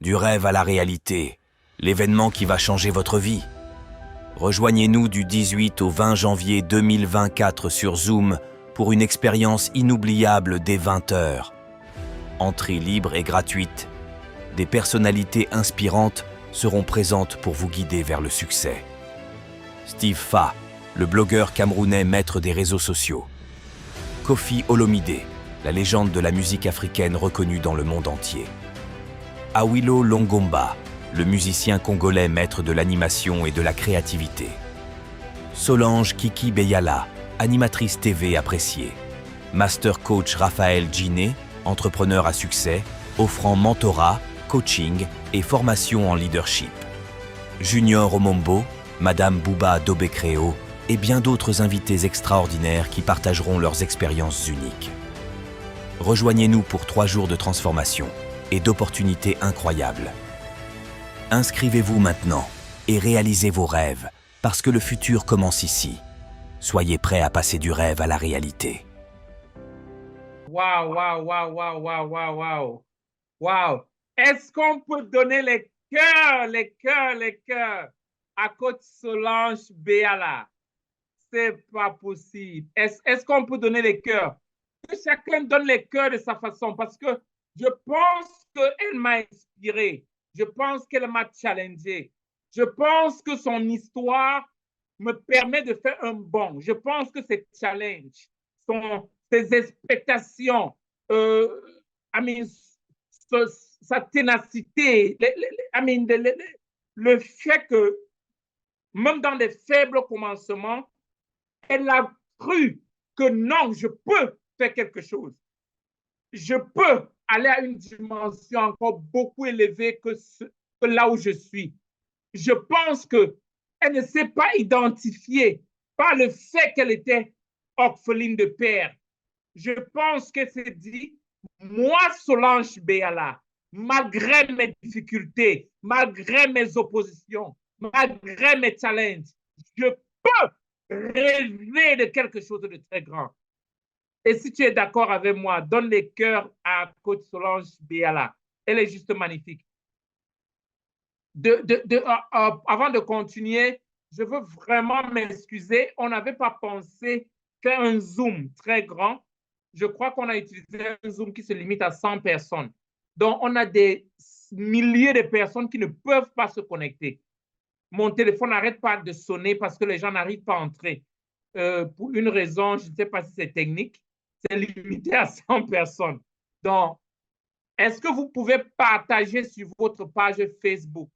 Du rêve à la réalité, l'événement qui va changer votre vie. Rejoignez-nous du 18 au 20 janvier 2024 sur Zoom pour une expérience inoubliable dès 20 heures. Entrée libre et gratuite. Des personnalités inspirantes seront présentes pour vous guider vers le succès. Steve Fa, le blogueur camerounais maître des réseaux sociaux. Koffi Olomide, la légende de la musique africaine reconnue dans le monde entier. Awilo Longomba, le musicien congolais maître de l'animation et de la créativité. Solange Kiki Beyala, animatrice TV appréciée. Master coach Raphaël Djiné, entrepreneur à succès, offrant mentorat, coaching et formation en leadership. Junior Omombo, Madame Bouba Dobekréo et bien d'autres invités extraordinaires qui partageront leurs expériences uniques. Rejoignez-nous pour 3 jours de transformation et d'opportunités incroyables. Inscrivez-vous maintenant et réalisez vos rêves, parce que le futur commence ici. Soyez prêts à passer du rêve à la réalité. Waouh, waouh, waouh, waouh, waouh, waouh, waouh. Waouh. Est-ce qu'on peut donner les cœurs, les cœurs, les cœurs à Coach Solange Beyala? C'est pas possible. Est-ce qu'on peut donner les cœurs? Que chacun donne les cœurs de sa façon, parce que je pense qu'elle m'a inspiré. Je pense qu'elle m'a challengé. Je pense que son histoire me permet de faire un bond. Je pense que ses challenges, ses expectations, I mean, sa ténacité, le fait que même dans les faibles commencements, elle a cru que non, je peux faire quelque chose. Je peux aller à une dimension encore beaucoup élevée que là où je suis. Je pense qu'elle ne s'est pas identifiée par le fait qu'elle était orpheline de père. Je pense qu'elle s'est dit, moi, Solange Beyala, malgré mes difficultés, malgré mes oppositions, malgré mes challenges, je peux rêver de quelque chose de très grand. Et si tu es d'accord avec moi, donne les cœurs à Coach Solange Beyala. Elle est juste magnifique. Avant de continuer, je veux vraiment m'excuser. On n'avait pas pensé faire un Zoom très grand. Je crois qu'on a utilisé un Zoom qui se limite à 100 personnes. Donc, on a des milliers de personnes qui ne peuvent pas se connecter. Mon téléphone n'arrête pas de sonner parce que les gens n'arrivent pas à entrer. Pour une raison, je ne sais pas si c'est technique, c'est limité à 100 personnes. Donc, est-ce que vous pouvez partager sur votre page Facebook?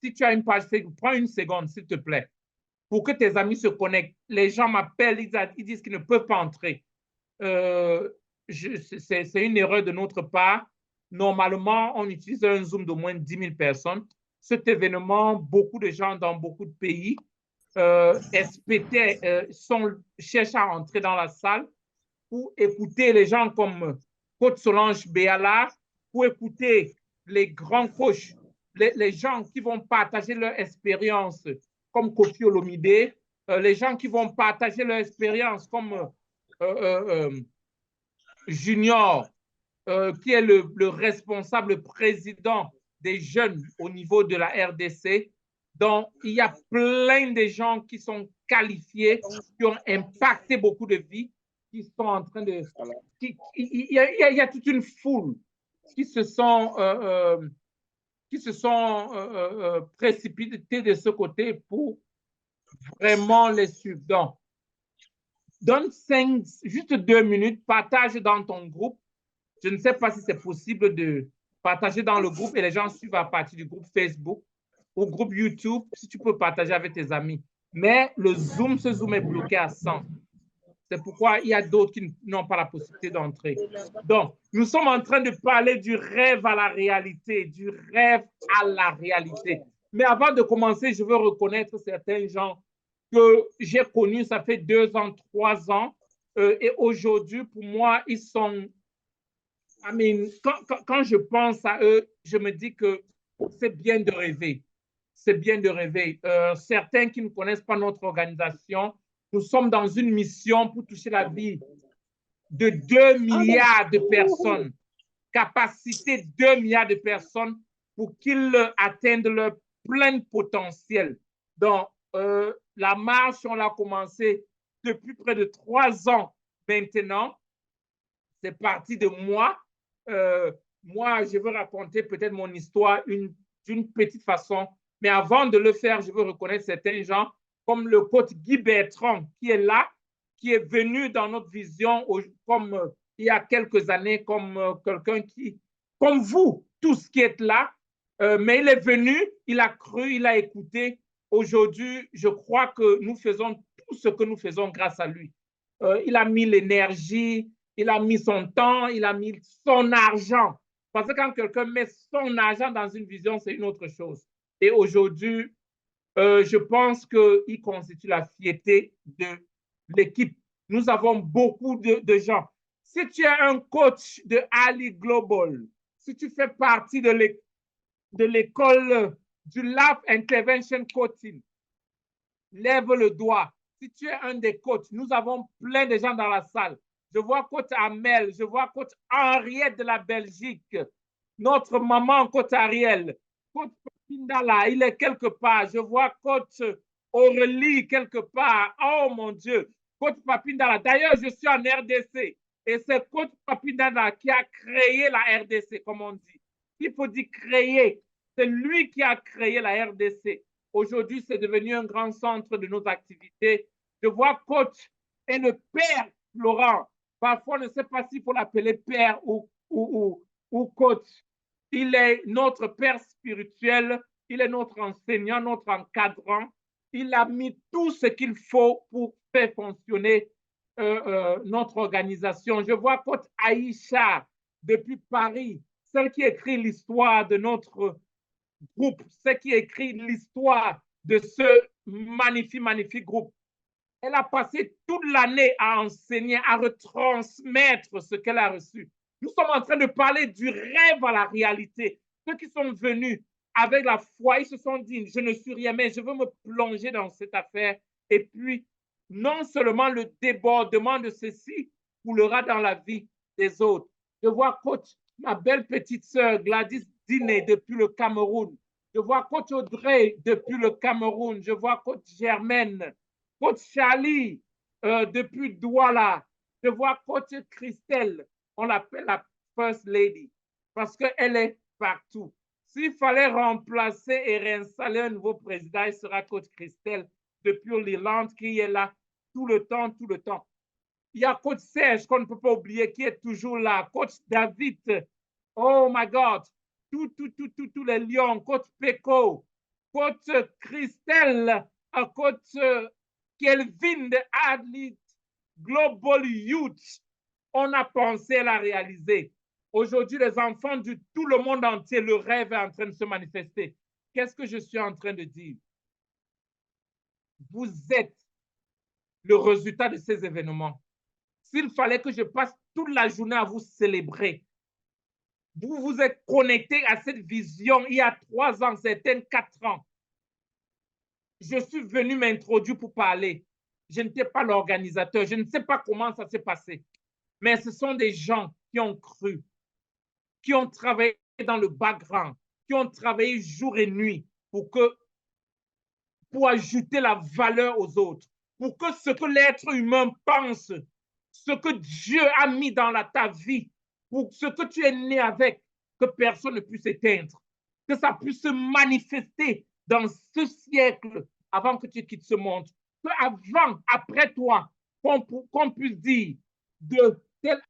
Si tu as une page Facebook, prends une seconde, s'il te plaît, pour que tes amis se connectent. Les gens m'appellent, ils disent qu'ils ne peuvent pas entrer. C'est une erreur de notre part. Normalement, on utilise un Zoom de moins de 10 000 personnes. Cet événement, beaucoup de gens dans beaucoup de pays SPT cherchent à entrer dans la salle pour écouter les gens comme Coach Solange Beyala, pour écouter les grands coachs, les gens qui vont partager leur expérience comme Koffi Olomide, les gens qui vont partager leur expérience comme Junior, qui est le responsable président des jeunes au niveau de la RDC. Donc, il y a plein de gens qui sont qualifiés, qui ont impacté beaucoup de vies, qui sont en train de... Il y a toute une foule qui se sont, précipités de ce côté pour vraiment les suivre. Donc, donne juste 2 minutes, partage dans ton groupe. Je ne sais pas si c'est possible de partager dans le groupe et les gens suivent à partir du groupe Facebook ou groupe YouTube, si tu peux partager avec tes amis. Mais ce Zoom est bloqué à 100. C'est pourquoi il y a d'autres qui n'ont pas la possibilité d'entrer. Donc, nous sommes en train de parler du rêve à la réalité, du rêve à la réalité. Mais avant de commencer, je veux reconnaître certains gens que j'ai connus, ça fait 2 ans, 3 ans. Et aujourd'hui, pour moi, ils sont... quand je pense à eux, je me dis que c'est bien de rêver. C'est bien de rêver. Certains qui ne connaissent pas notre organisation, nous sommes dans une mission pour toucher la vie de 2 milliards de personnes. Capacité 2 milliards de personnes pour qu'ils atteignent leur plein potentiel. Donc, la marche, on l'a commencé depuis près de 3 ans maintenant. C'est parti de moi. Moi, je veux raconter peut-être mon histoire d'une petite façon. Mais avant de le faire, je veux reconnaître certains gens, comme le coach Guy Bertrand, qui est là, qui est venu dans notre vision comme il y a quelques années, comme quelqu'un qui, comme vous, tous qui êtes là, mais il est venu, il a cru, il a écouté. Aujourd'hui, je crois que nous faisons tout ce que nous faisons grâce à lui. Il a mis l'énergie, il a mis son temps, il a mis son argent. Parce que quand quelqu'un met son argent dans une vision, c'est une autre chose. Et aujourd'hui, je pense qu'il constitue la fierté de l'équipe. Nous avons beaucoup de gens. Si tu es un coach de Ali Global, si tu fais partie de l'école du Lab Intervention Coaching, lève le doigt. Si tu es un des coachs, nous avons plein de gens dans la salle. Je vois coach Amel, je vois coach Henriette de la Belgique, notre maman coach Ariel, coach Pindala, il est quelque part. Je vois coach Aurélie quelque part. Oh mon Dieu, coach Papindala. D'ailleurs, je suis en RDC et c'est coach Papindala qui a créé la RDC, comme on dit. Il faut dire créer. C'est lui qui a créé la RDC. Aujourd'hui, c'est devenu un grand centre de nos activités. Je vois coach et le père Laurent. Parfois, on ne sait pas s'il faut l'appeler père ou coach. Il est notre père spirituel, il est notre enseignant, notre encadrant. Il a mis tout ce qu'il faut pour faire fonctionner notre organisation. Je vois coach Aïcha depuis Paris, celle qui écrit l'histoire de notre groupe, celle qui écrit l'histoire de ce magnifique groupe. Elle a passé toute l'année à enseigner, à retransmettre ce qu'elle a reçu. Nous sommes en train de parler du rêve à la réalité. Ceux qui sont venus avec la foi, ils se sont dit, je ne suis rien, mais je veux me plonger dans cette affaire. Et puis, non seulement le débordement de ceci coulera dans la vie des autres. Je vois coach, ma belle petite sœur Gladys Diné depuis le Cameroun. Je vois coach Audrey depuis le Cameroun. Je vois coach Germaine, coach Charlie depuis Douala. Je vois coach Christelle, on l'appelle la First Lady, parce qu'elle est partout. S'il fallait remplacer et réinstaller un nouveau président, il sera coach Christelle depuis l'Irlande qui est là tout le temps, tout le temps. Il y a coach Serge qu'on ne peut pas oublier qui est toujours là. Coach David, oh my God, tous les lions. Coach Peko, coach Christelle, coach Kelvin de Adlit Global Youth. On a pensé à la réaliser. Aujourd'hui, les enfants de tout le monde entier, le rêve est en train de se manifester. Qu'est-ce que je suis en train de dire? Vous êtes le résultat de ces événements. S'il fallait que je passe toute la journée à vous célébrer, vous vous êtes connecté à cette vision il y a 3 ans, certains 4 ans. Je suis venu m'introduire pour parler. Je n'étais pas l'organisateur. Je ne sais pas comment ça s'est passé. Mais ce sont des gens qui ont cru, qui ont travaillé dans le background, qui ont travaillé jour et nuit pour ajouter la valeur aux autres, pour que ce que l'être humain pense, ce que Dieu a mis dans ta vie, pour ce que tu es né avec, que personne ne puisse éteindre, que ça puisse se manifester dans ce siècle avant que tu quittes ce monde, que avant, après toi, qu'on puisse dire de tel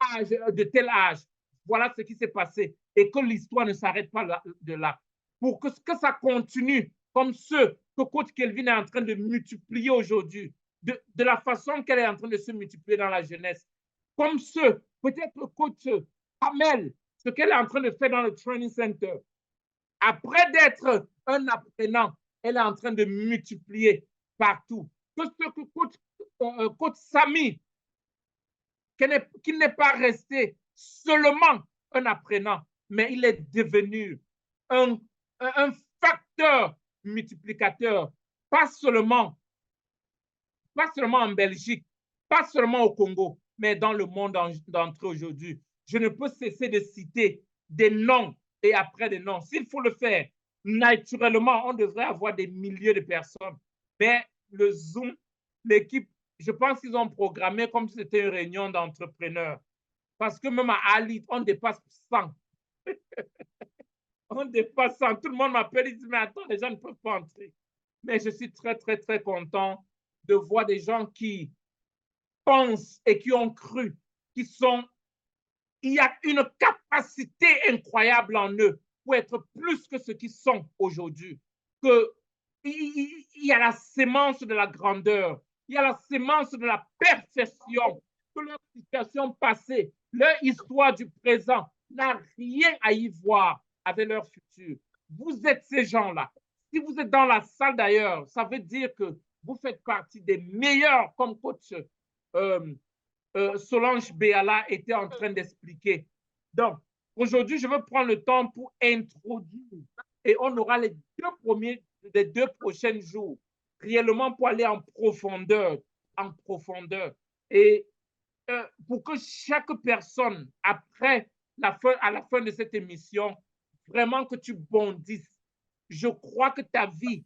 âge, voilà ce qui s'est passé et que l'histoire ne s'arrête pas de là. Pour que ça continue comme ceux que coach Kelvin est en train de multiplier aujourd'hui, de la façon qu'elle est en train de se multiplier dans la jeunesse. Comme ceux, peut-être coach Amel, ce qu'elle est en train de faire dans le training center. Après d'être un apprenant, elle est en train de multiplier partout. Que ce que coach Samy, qui n'est pas resté seulement un apprenant, mais il est devenu un facteur multiplicateur, pas seulement en Belgique, pas seulement au Congo, mais dans le monde entier aujourd'hui. Je ne peux cesser de citer des noms et après des noms. S'il faut le faire, naturellement, on devrait avoir des milliers de personnes. Mais le Zoom, l'équipe, je pense qu'ils ont programmé comme si c'était une réunion d'entrepreneurs. Parce que même à Ali, on dépasse 100. On dépasse 100. Tout le monde m'appelle, il dit, mais attends, les gens ne peuvent pas entrer. Mais je suis très, très, très content de voir des gens qui pensent et qui ont cru, qui sont... Il y a une capacité incroyable en eux pour être plus que ce qu'ils sont aujourd'hui. Il y a la sémence de la grandeur, il y a la sémence de la perfection, que leur situation passée, leur histoire du présent n'a rien à y voir avec leur futur. Vous êtes ces gens-là. Si vous êtes dans la salle d'ailleurs, ça veut dire que vous faites partie des meilleurs comme coach Solange Béala était en train d'expliquer. Donc, aujourd'hui, je veux prendre le temps pour introduire et on aura les deux prochains jours réellement pour aller en profondeur. Et pour que chaque personne, après à la fin de cette émission, vraiment que tu bondisses. Je crois que ta vie,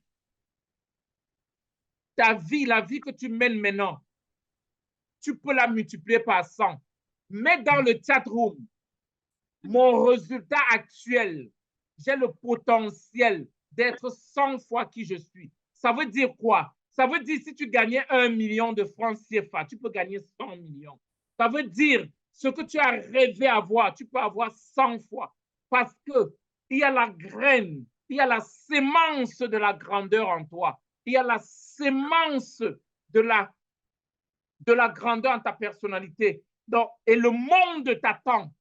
la vie que tu mènes maintenant, tu peux la multiplier par 100. Mets dans le chat room mon résultat actuel. J'ai le potentiel d'être 100 fois qui je suis. Ça veut dire quoi? Ça veut dire si tu gagnais 1 million de francs CFA, tu peux gagner 100 millions. Ça veut dire ce que tu as rêvé avoir, tu peux avoir 100 fois. Parce qu'il y a la graine, il y a la sémence de la grandeur en toi. Il y a la sémence de la grandeur en ta personnalité. Donc, et le monde t'attend.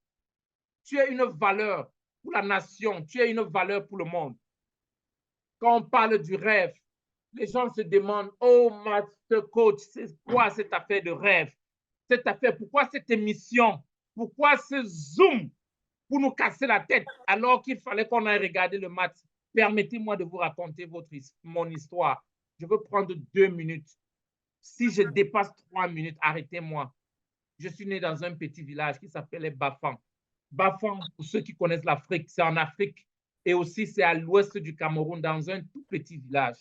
Tu es une valeur pour la nation, tu es une valeur pour le monde. Quand on parle du rêve, les gens se demandent, oh, Master Coach, c'est quoi cette affaire de rêve? Cette affaire, pourquoi cette émission? Pourquoi ce Zoom pour nous casser la tête alors qu'il fallait qu'on aille regarder le match? Permettez-moi de vous raconter mon histoire. Je veux prendre 2 minutes. Si je dépasse 3 minutes, arrêtez-moi. Je suis né dans un petit village qui s'appelait Bafang. Bafang, pour ceux qui connaissent l'Afrique, c'est en Afrique et aussi c'est à l'ouest du Cameroun, dans un tout petit village.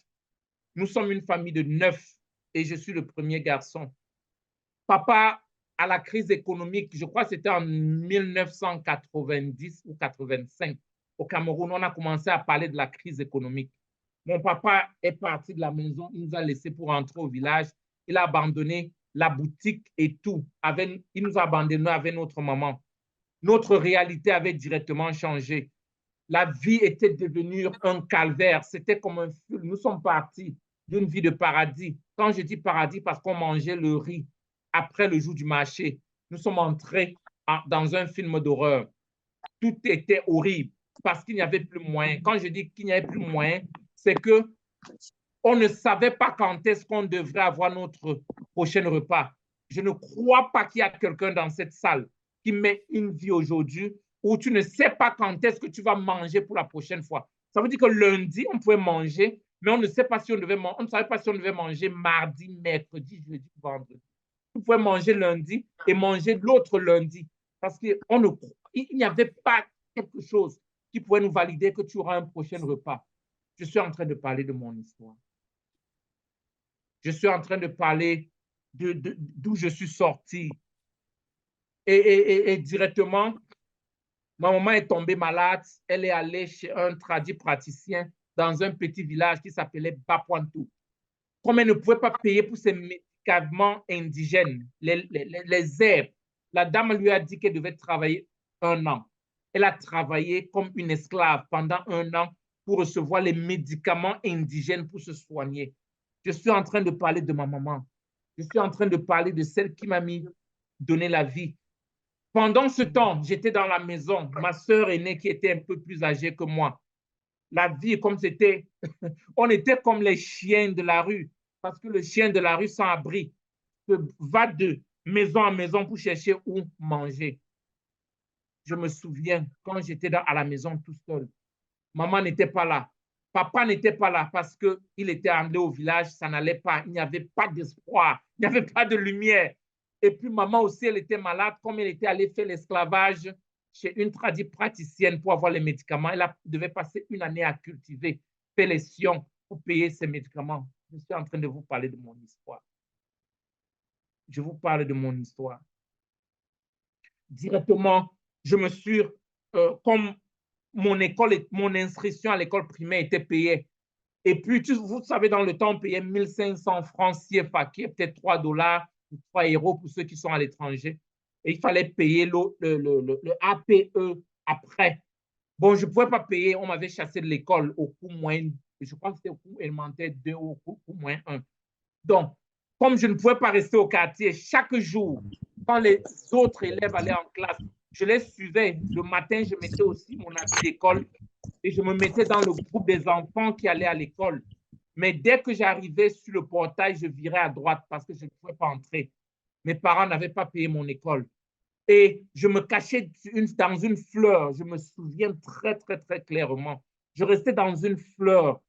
Nous sommes une famille de 9 et je suis le premier garçon. Papa, à la crise économique, je crois que c'était en 1990 ou 85, au Cameroun, on a commencé à parler de la crise économique. Mon papa est parti de la maison, il nous a laissés pour rentrer au village. Il a abandonné la boutique et tout. Il nous a abandonnés avec notre maman. Notre réalité avait directement changé. La vie était devenue un calvaire. C'était comme un feu. Nous sommes partis d'une vie de paradis. Quand je dis paradis, parce qu'on mangeait le riz après le jour du marché. Nous sommes entrés dans un film d'horreur. Tout était horrible parce qu'il n'y avait plus moyen. Quand je dis qu'il n'y avait plus moyen, c'est que on ne savait pas quand est-ce qu'on devrait avoir notre prochain repas. Je ne crois pas qu'il y a quelqu'un dans cette salle qui met une vie aujourd'hui où tu ne sais pas quand est-ce que tu vas manger pour la prochaine fois. Ça veut dire que lundi, on pouvait manger, mais on ne sait pas si on devait on ne savait pas si on devait manger mardi, mercredi, jeudi, vendredi. On pouvait manger lundi et manger l'autre lundi parce qu'il n'y avait pas quelque chose qui pouvait nous valider que tu auras un prochain repas. Je suis en train de parler de mon histoire. Je suis en train de parler d'où je suis sorti. Et directement, ma maman est tombée malade. Elle est allée chez un praticien dans un petit village qui s'appelait Bapointou. Comme elle ne pouvait pas payer pour ses médicaments indigènes, les herbes, la dame lui a dit qu'elle devait travailler 1 an. Elle a travaillé comme une esclave pendant 1 an pour recevoir les médicaments indigènes pour se soigner. Je suis en train de parler de ma maman. Je suis en train de parler de celle qui m'a donné la vie. Pendant ce temps, j'étais dans la maison. Ma sœur aînée qui était un peu plus âgée que moi. La vie, comme c'était, on était comme les chiens de la rue. Parce que le chien de la rue sans abri va de maison en maison pour chercher où manger. Je me souviens quand j'étais à la maison tout seul. Maman n'était pas là. Papa n'était pas là parce qu'il était allé au village, ça n'allait pas. Il n'y avait pas d'espoir, il n'y avait pas de lumière. Et puis maman aussi, elle était malade, comme elle était allée faire l'esclavage chez une praticienne pour avoir les médicaments. Elle devait passer une année à cultiver, faire les sillons pour payer ses médicaments. Je suis en train de vous parler de mon histoire. Je vous parle de mon histoire. Directement, je me suis, comme mon école, mon inscription à l'école primaire était payée. Et puis, vous savez, dans le temps, on payait 1500 francs CFA, qui est peut-être 3 dollars ou 3 euros pour ceux qui sont à l'étranger. Et il fallait payer le APE après. Bon, je ne pouvais pas payer, on m'avait chassé de l'école au coût moyen, je crois que c'était au coût élémentaire 2 ou au coût moyen 1. Donc, comme je ne pouvais pas rester au quartier, chaque jour, quand les autres élèves allaient en classe, je les suivais. Le matin, je mettais aussi mon habit d'école et je me mettais dans le groupe des enfants qui allaient à l'école. Mais dès que j'arrivais sur le portail, je virais à droite parce que je ne pouvais pas entrer. Mes parents n'avaient pas payé mon école. Et je me cachais dans une fleur. Je me souviens très, très, très clairement. Je restais dans une fleur,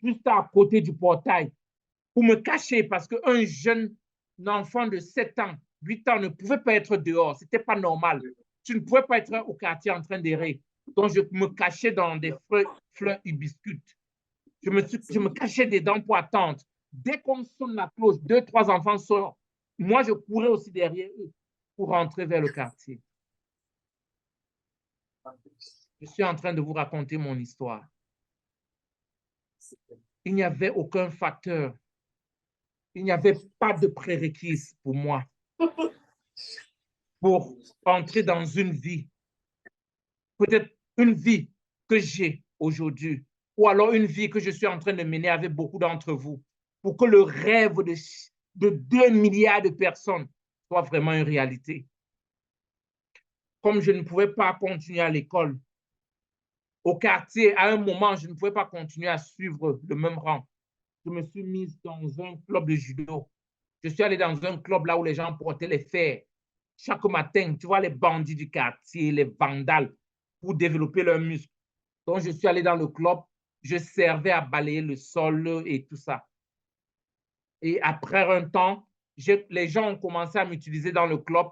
juste à côté du portail, pour me cacher parce qu'un jeune enfant de 7 ans, 8 ans ne pouvait pas être dehors. Ce n'était pas normal. Tu ne pouvais pas être au quartier en train d'errer. Donc, je me cachais dans des fleurs hibiscutes. Je me cachais dedans pour attendre. Dès qu'on sonne la cloche, 2, 3 enfants sortent. Moi, je courais aussi derrière eux pour rentrer vers le quartier. Je suis en train de vous raconter mon histoire. Il n'y avait aucun facteur. Il n'y avait pas de prérequis pour moi pour entrer dans une vie, peut-être une vie que j'ai aujourd'hui, ou alors une vie que je suis en train de mener avec beaucoup d'entre vous, pour que le rêve de 2 milliards de personnes soit vraiment une réalité. Comme je ne pouvais pas continuer à l'école, au quartier, à un moment, je ne pouvais pas continuer à suivre le même rang. Je me suis mise dans un club de judo. Je suis allé dans un club là où les gens portaient les fers. Chaque matin, tu vois les bandits du quartier, les vandales, pour développer leurs muscles. Donc, je suis allé dans le club, je servais à balayer le sol et tout ça. Et après un temps, les gens ont commencé à m'utiliser dans le club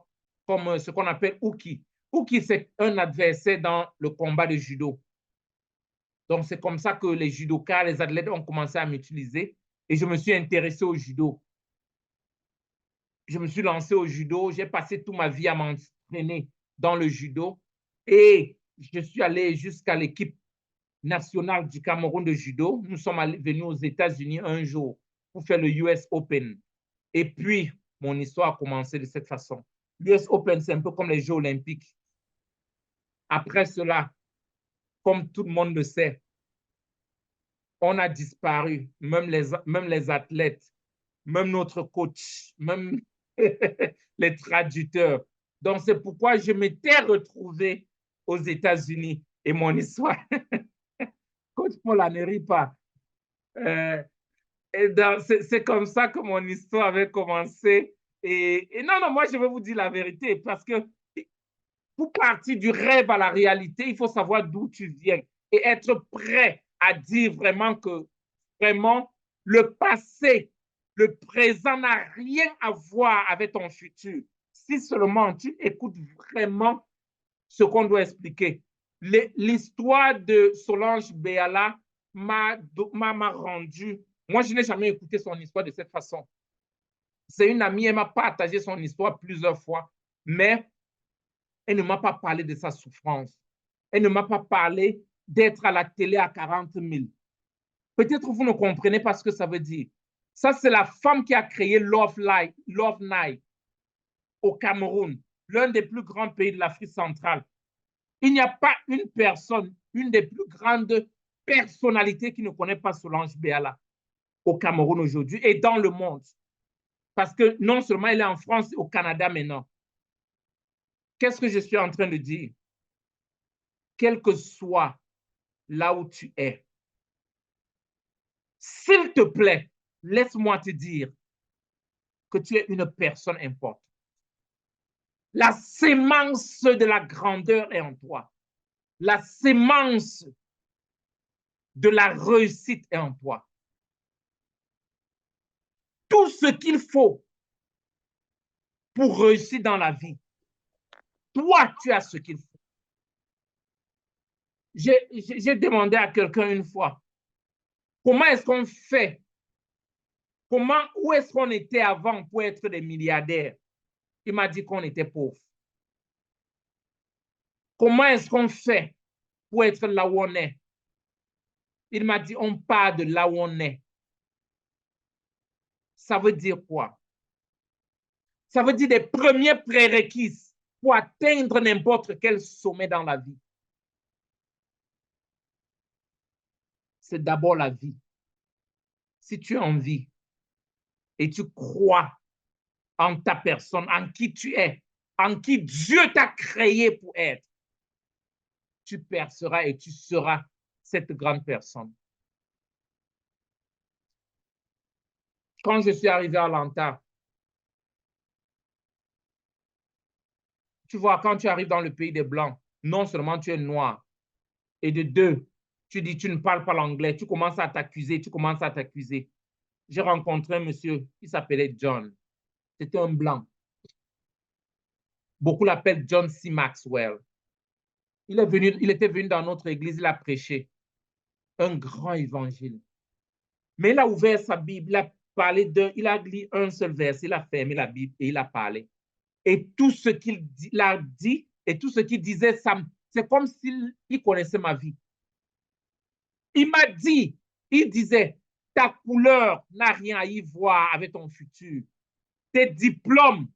comme ce qu'on appelle Uki. Uki, c'est un adversaire dans le combat de judo. Donc, c'est comme ça que les judokas, les athlètes ont commencé à m'utiliser et je me suis intéressé au judo. Je me suis lancé au judo, j'ai passé toute ma vie à m'entraîner dans le judo et je suis allé jusqu'à l'équipe nationale du Cameroun de judo. Nous sommes venus aux États-Unis un jour pour faire le US Open. Et puis, mon histoire a commencé de cette façon. L'US Open, c'est un peu comme les Jeux olympiques. Après cela, comme tout le monde le sait, on a disparu, même les athlètes, même notre coach, même les traducteurs. Donc, c'est pourquoi je m'étais retrouvé aux États-Unis et mon histoire. Coach Paul, ne rit pas. C'est comme ça que mon histoire avait commencé. Et non, non, moi, je vais vous dire la vérité parce que pour partir du rêve à la réalité, il faut savoir d'où tu viens et être prêt à dire vraiment que vraiment le passé, le présent n'a rien à voir avec ton futur. Si seulement tu écoutes vraiment ce qu'on doit expliquer. L'histoire de Solange Béala m'a rendu. Moi, je n'ai jamais écouté son histoire de cette façon. C'est une amie, elle m'a partagé son histoire plusieurs fois, mais elle ne m'a pas parlé de sa souffrance. Elle ne m'a pas parlé d'être à la télé à 40 000. Peut-être vous ne comprenez pas ce que ça veut dire. Ça, c'est la femme qui a créé Love Night au Cameroun, l'un des plus grands pays de l'Afrique centrale. Il n'y a pas une personne, une des plus grandes personnalités qui ne connaît pas Solange Béala au Cameroun aujourd'hui et dans le monde. Parce que non seulement elle est en France, au Canada maintenant. Qu'est-ce que je suis en train de dire? Quel que soit là où tu es, s'il te plaît, laisse-moi te dire que tu es une personne importante. La sémence de la grandeur est en toi. La sémence de la réussite est en toi. Tout ce qu'il faut pour réussir dans la vie, toi, tu as ce qu'il faut. J'ai demandé à quelqu'un une fois, comment est-ce qu'on fait? Où est-ce qu'on était avant pour être des milliardaires? Il m'a dit qu'on était pauvre. Comment est-ce qu'on fait pour être là où on est? Il m'a dit, on part de là où on est. Ça veut dire quoi? Ça veut dire des premiers prérequis pour atteindre n'importe quel sommet dans la vie. C'est d'abord la vie. Si tu as envie et tu crois en ta personne, en qui tu es, en qui Dieu t'a créé pour être, tu perceras et tu seras cette grande personne. Quand je suis arrivé à Atlanta, tu vois, quand tu arrives dans le pays des Blancs, non seulement tu es noir, et de deux, tu dis tu ne parles pas l'anglais, tu commences à t'accuser, J'ai rencontré un monsieur qui s'appelait John. C'était un blanc. Beaucoup l'appellent John C. Maxwell. Il était venu dans notre église, il a prêché un grand évangile. Mais il a ouvert sa Bible, il a lu un seul verset, il a fermé la Bible et il a parlé. Et tout ce qu'il a dit et tout ce qu'il disait, c'est comme s'il connaissait ma vie. Il m'a dit, il disait, ta couleur n'a rien à y voir avec ton futur. Tes diplômes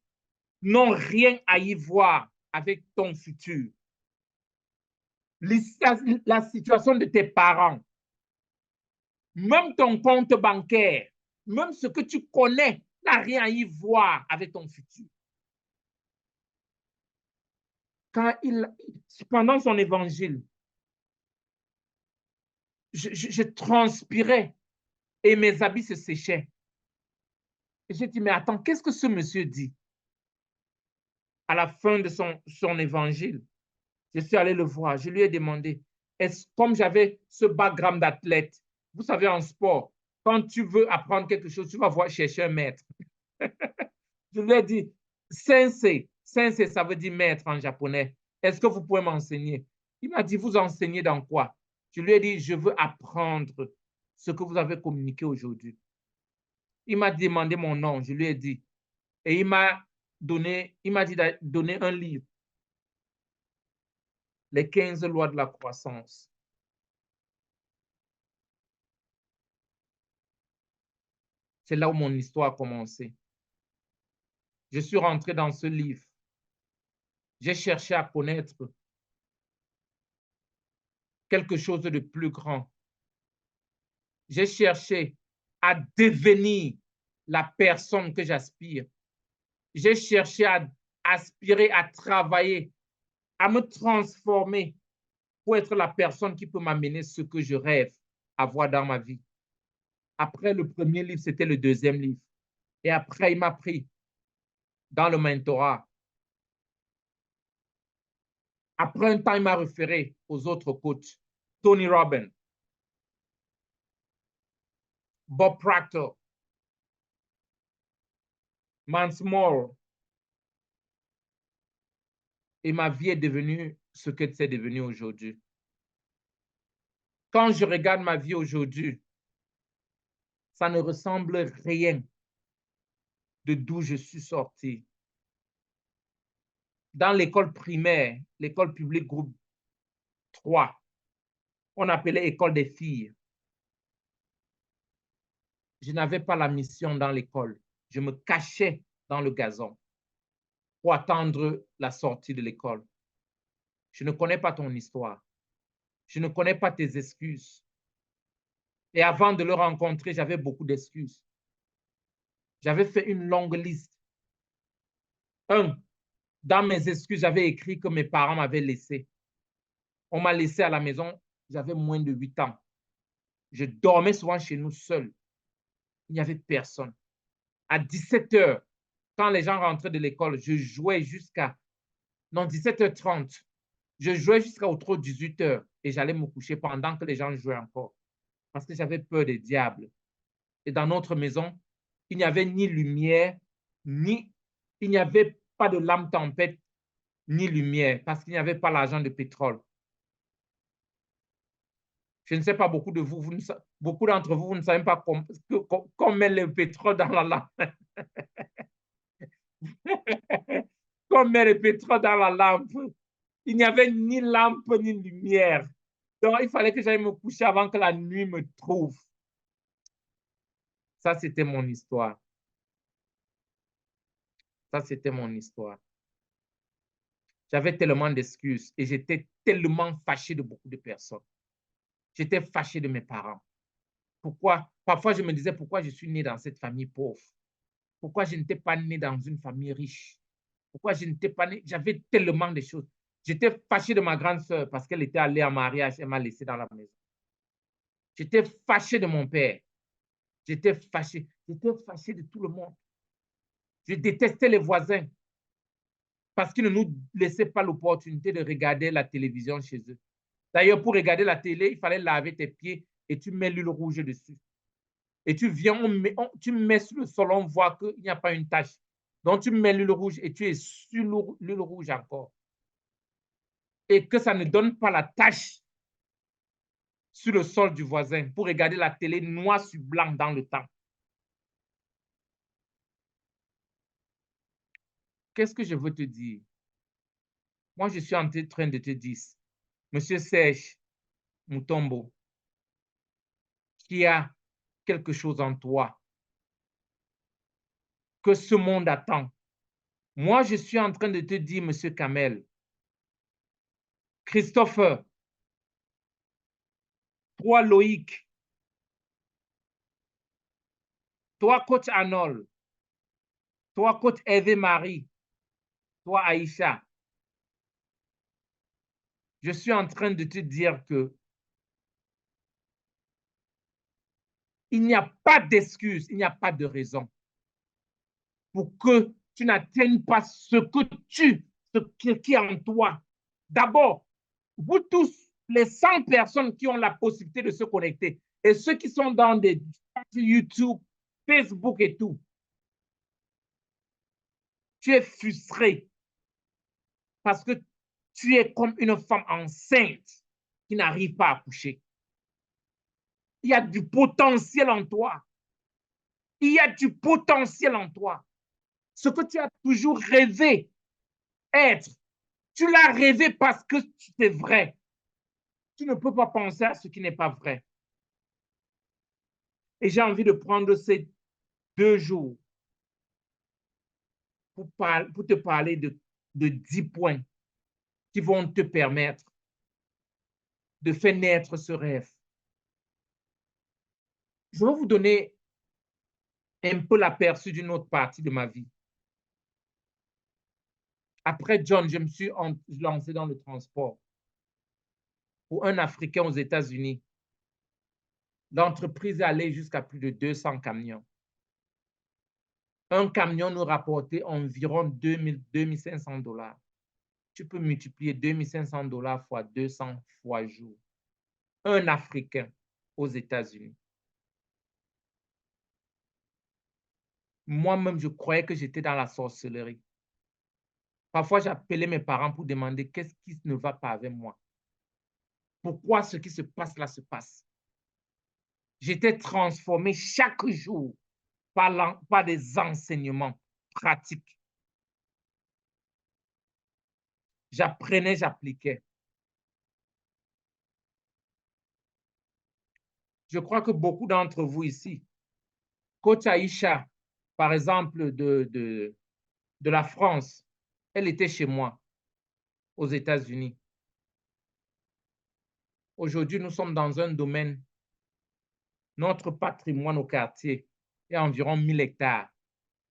n'ont rien à y voir avec ton futur. La situation de tes parents, même ton compte bancaire, même ce que tu connais n'a rien à y voir avec ton futur. Pendant son évangile, je transpirais et mes habits se séchaient. Et j'ai dit, mais attends, qu'est-ce que ce monsieur dit? À la fin de son évangile, je suis allé le voir, je lui ai demandé, comme j'avais ce background d'athlète, vous savez, en sport, quand tu veux apprendre quelque chose, tu vas chercher un maître. Je lui ai dit, sensei, ça veut dire maître en japonais. Est-ce que vous pouvez m'enseigner? Il m'a dit, vous enseignez dans quoi? Je lui ai dit, je veux apprendre ce que vous avez communiqué aujourd'hui. Il m'a demandé mon nom, je lui ai dit. Et il m'a dit de donner un livre, Les 15 lois de la croissance. C'est là où mon histoire a commencé. Je suis rentré dans ce livre. J'ai cherché à connaître quelque chose de plus grand. J'ai cherché à devenir la personne que j'aspire. J'ai cherché à aspirer, à travailler, à me transformer pour être la personne qui peut m'amener ce que je rêve avoir dans ma vie. Après le premier livre, c'était le deuxième livre. Et après, il m'a pris dans le mentorat. Après un temps, il m'a référé aux autres coachs. Tony Robbins, Bob Proctor, Mance Moore. Et ma vie est devenue ce que c'est devenu aujourd'hui. Quand je regarde ma vie aujourd'hui, ça ne ressemble rien de d'où je suis sorti. Dans l'école primaire, l'école publique groupe 3, on appelait école des filles. Je n'avais pas la mission dans l'école. Je me cachais dans le gazon pour attendre la sortie de l'école. Je ne connais pas ton histoire. Je ne connais pas tes excuses. Et avant de le rencontrer, j'avais beaucoup d'excuses. J'avais fait une longue liste. Dans mes excuses, j'avais écrit que mes parents m'avaient laissé. On m'a laissé à la maison, j'avais moins de 8 ans. Je dormais souvent chez nous seul. Il n'y avait personne. À 17 heures, quand les gens rentraient de l'école, je jouais jusqu'à 17h30. Je jouais jusqu'à trop 18 heures et j'allais me coucher pendant que les gens jouaient encore parce que j'avais peur des diables. Et dans notre maison, il n'y avait ni lumière, il n'y avait pas de lampe tempête, ni lumière parce qu'il n'y avait pas l'argent de pétrole. Je ne sais pas, beaucoup de vous, beaucoup d'entre vous, vous ne savez pas qu'on met le pétrole dans la lampe. Qu'on met le pétrole dans la lampe. Il n'y avait ni lampe ni lumière. Donc, il fallait que j'aille me coucher avant que la nuit me trouve. Ça, c'était mon histoire. Ça, c'était mon histoire. J'avais tellement d'excuses et j'étais tellement fâché de beaucoup de personnes. J'étais fâché de mes parents. Pourquoi? Parfois, je me disais, pourquoi je suis né dans cette famille pauvre? Pourquoi je n'étais pas né dans une famille riche? Pourquoi je n'étais pas né? J'avais tellement de choses. J'étais fâché de ma grande sœur parce qu'elle était allée en mariage, elle m'a laissé dans la maison. J'étais fâché de mon père. J'étais fâché de tout le monde. Je détestais les voisins parce qu'ils ne nous laissaient pas l'opportunité de regarder la télévision chez eux. D'ailleurs, pour regarder la télé, il fallait laver tes pieds et tu mets l'huile rouge dessus. Et tu viens, tu mets sur le sol, on voit qu'il n'y a pas une tache. Donc, tu mets l'huile rouge et tu es sur l'huile rouge encore. Et que ça ne donne pas la tache sur le sol du voisin pour regarder la télé noir sur blanc dans le temps. Qu'est-ce que je veux te dire? Moi, je suis en train de te dire, Monsieur Serge Mutombo, qui a quelque chose en toi que ce monde attend. Moi, je suis en train de te dire, Monsieur Kamel, Christopher, toi, Loïc, toi, coach Arnold, toi, coach Hervé Marie, toi, Aïcha, je suis en train de te dire que il n'y a pas d'excuse, il n'y a pas de raison pour que tu n'atteignes pas ce qui est en toi. D'abord, vous tous, les 100 personnes qui ont la possibilité de se connecter et ceux qui sont dans des YouTube, Facebook et tout, tu es frustré parce que tu es comme une femme enceinte qui n'arrive pas à accoucher. Il y a du potentiel en toi. Il y a du potentiel en toi. Ce que tu as toujours rêvé être, tu l'as rêvé parce que c'est vrai. Tu ne peux pas penser à ce qui n'est pas vrai. Et j'ai envie de prendre ces 2 jours pour te parler de 10 points qui vont te permettre de faire naître ce rêve. Je vais vous donner un peu l'aperçu d'une autre partie de ma vie. Après John, je me suis lancé dans le transport pour un Africain aux États-Unis. L'entreprise allait jusqu'à plus de 200 camions. Un camion nous rapportait environ 2500 $. Tu peux multiplier 2500 $ fois 200 fois jour. Un Africain aux États-Unis. Moi-même, je croyais que j'étais dans la sorcellerie. Parfois, j'appelais mes parents pour demander qu'est-ce qui ne va pas avec moi. Pourquoi ce qui se passe là se passe. J'étais transformé chaque jour par des enseignements pratiques. J'apprenais, j'appliquais. Je crois que beaucoup d'entre vous ici, coach Aïcha, par exemple, de la France, elle était chez moi, aux États-Unis. Aujourd'hui, nous sommes dans un domaine, notre patrimoine au quartier est environ 1000 hectares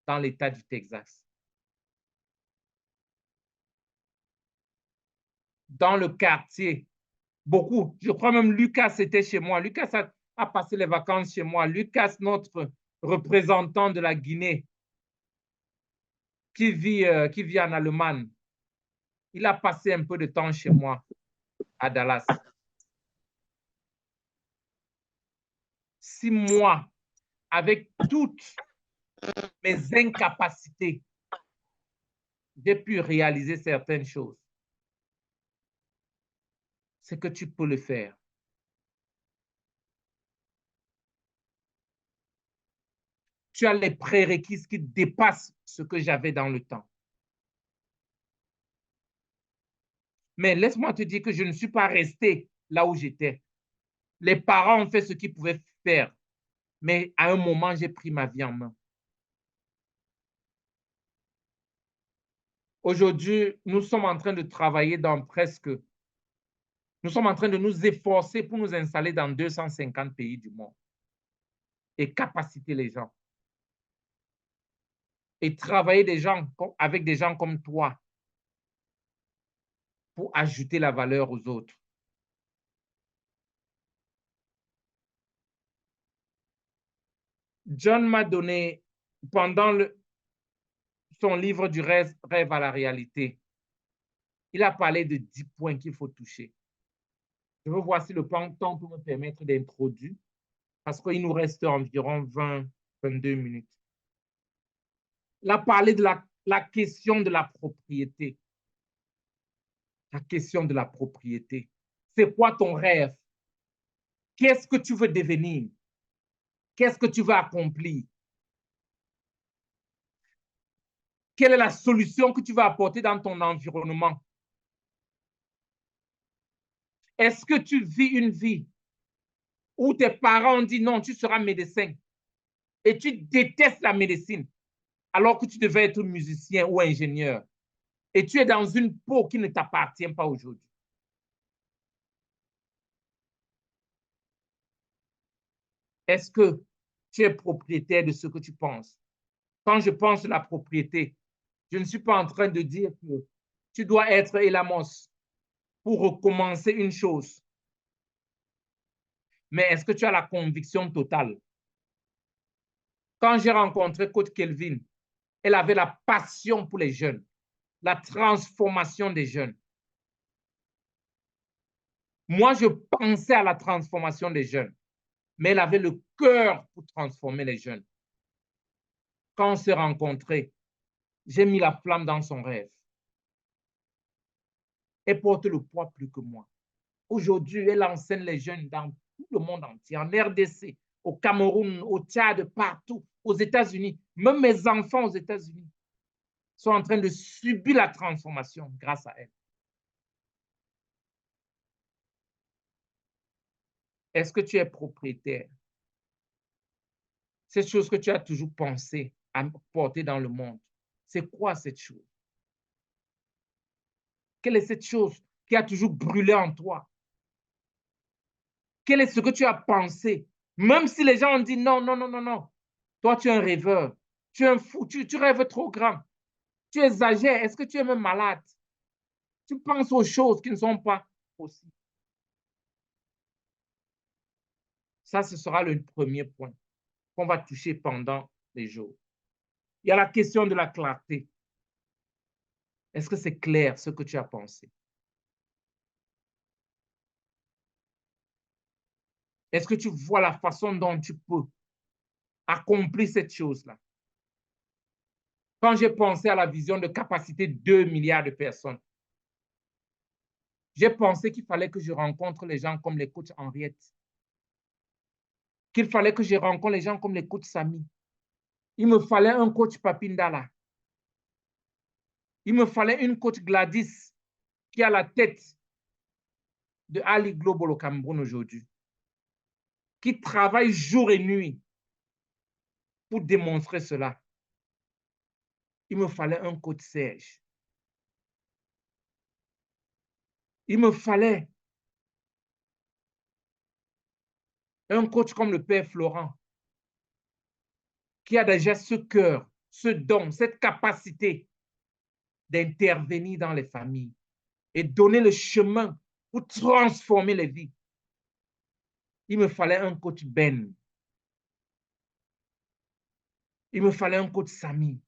dans l'État du Texas. Dans le quartier, beaucoup, je crois même Lucas était chez moi. Lucas a passé les vacances chez moi. Lucas, notre représentant de la Guinée, qui vit en Allemagne, il a passé un peu de temps chez moi à Dallas. 6 mois, avec toutes mes incapacités, j'ai pu réaliser certaines choses. C'est que tu peux le faire. tu as les prérequis qui dépassent ce que j'avais dans le temps. Mais laisse-moi te dire que je ne suis pas resté là où j'étais. Les parents ont fait ce qu'ils pouvaient faire. Mais à un moment, j'ai pris ma vie en main. Aujourd'hui, nous sommes en train de travailler dans nous sommes en train de nous efforcer pour nous installer dans 250 pays du monde et capaciter les gens. Et travailler avec des gens comme toi pour ajouter la valeur aux autres. John m'a donné, pendant son livre du rêve à la réalité, il a parlé de 10 points qu'il faut toucher. Je veux voir si le temps peut me permettre d'introduire, parce qu'il nous reste environ 20-22 minutes. Il a parlé de la question de la propriété. La question de la propriété. C'est quoi ton rêve? Qu'est-ce que tu veux devenir? Qu'est-ce que tu veux accomplir? Quelle est la solution que tu vas apporter dans ton environnement? Est-ce que tu vis une vie où tes parents ont dit non, tu seras médecin et tu détestes la médecine alors que tu devais être musicien ou ingénieur et tu es dans une peau qui ne t'appartient pas aujourd'hui? Est-ce que tu es propriétaire de ce que tu penses? Quand je pense à la propriété, je ne suis pas en train de dire que tu dois être Elamos pour recommencer une chose. Mais est-ce que tu as la conviction totale? Quand j'ai rencontré Coach Kelvin, elle avait la passion pour les jeunes, la transformation des jeunes. Moi, je pensais à la transformation des jeunes, mais elle avait le cœur pour transformer les jeunes. Quand on s'est rencontrés, j'ai mis la flamme dans son rêve. Elle porte le poids plus que moi. Aujourd'hui, elle enseigne les jeunes dans tout le monde entier, en RDC, au Cameroun, au Tchad, partout, aux États-Unis. Même mes enfants aux États-Unis sont en train de subir la transformation grâce à elle. Est-ce que tu es propriétaire? Cette chose que tu as toujours pensé à porter dans le monde, c'est quoi cette chose? Quelle est cette chose qui a toujours brûlé en toi? Quel est ce que tu as pensé? Même si les gens ont dit non, non, non, non, non. Toi, tu es un rêveur. Tu es un fou. Tu rêves trop grand. Tu exagères. Est-ce que tu es même malade? Tu penses aux choses qui ne sont pas possibles. Ça, ce sera le premier point qu'on va toucher pendant les jours. Il y a la question de la clarté. Est-ce que c'est clair ce que tu as pensé? Est-ce que tu vois la façon dont tu peux accomplir cette chose-là? Quand j'ai pensé à la vision de capacité 2 milliards de personnes, j'ai pensé qu'il fallait que je rencontre les gens comme les coachs Henriette, qu'il fallait que je rencontre les gens comme les coachs Samy. Il me fallait un coach Papindala. Il me fallait une coach Gladys qui a la tête de Ali Global au Cameroun aujourd'hui, qui travaille jour et nuit pour démontrer cela. Il me fallait un coach Serge. Il me fallait un coach comme le père Florent, qui a déjà ce cœur, ce don, cette capacité d'intervenir dans les familles et donner le chemin pour transformer les vies. Il me fallait un coach Ben. Il me fallait un coach Samy.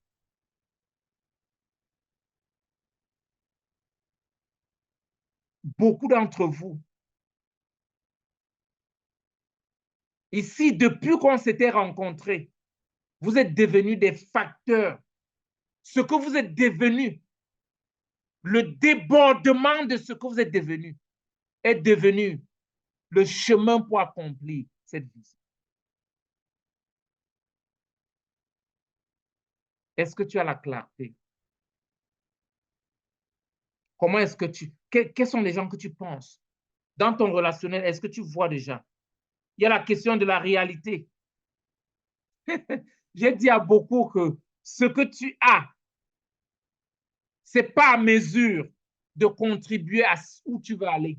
Beaucoup d'entre vous, ici, depuis qu'on s'était rencontrés, vous êtes devenus des facteurs. Ce que vous êtes devenus, le débordement de ce que vous êtes devenu, est devenu le chemin pour accomplir cette vision. Est-ce que tu as la clarté? Comment est-ce que quels sont les gens que tu penses? Dans ton relationnel, est-ce que tu vois déjà? Il y a la question de la réalité. J'ai dit à beaucoup que ce que tu as, ce n'est pas à mesure de contribuer à où tu veux aller.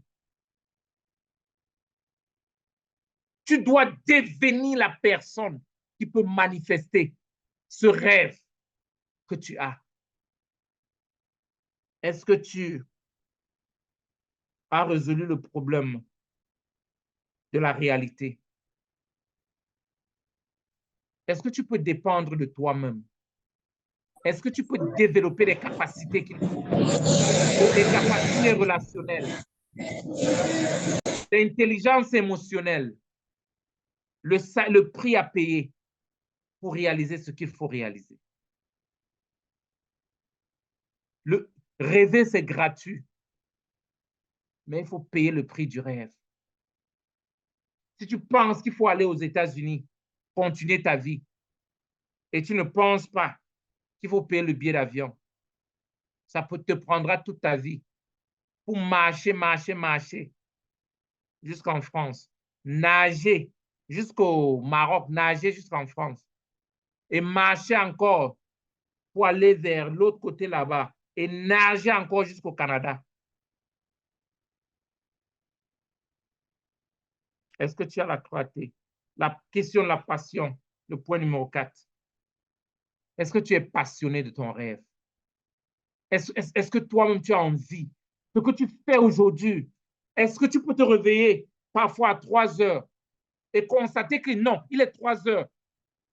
Tu dois devenir la personne qui peut manifester ce rêve que tu as. Est-ce que tu as résolu le problème de la réalité? Est-ce que tu peux dépendre de toi-même? Est-ce que tu peux développer les capacités qu'il faut? Les capacités relationnelles, l'intelligence émotionnelle, le prix à payer pour réaliser ce qu'il faut réaliser. Rêver, c'est gratuit, mais il faut payer le prix du rêve. Si tu penses qu'il faut aller aux États-Unis, continuer ta vie, et tu ne penses pas qu'il faut payer le billet d'avion, ça te prendra toute ta vie pour marcher jusqu'en France, nager jusqu'au Maroc, nager jusqu'en France, et marcher encore pour aller vers l'autre côté là-bas, et nager encore jusqu'au Canada. Est-ce que tu as la clarté? La question de la passion, le point numéro 4. Est-ce que tu es passionné de ton rêve? Est-ce que toi-même tu as envie? Ce que tu fais aujourd'hui, est-ce que tu peux te réveiller parfois à 3 heures et constater que non, il est 3 heures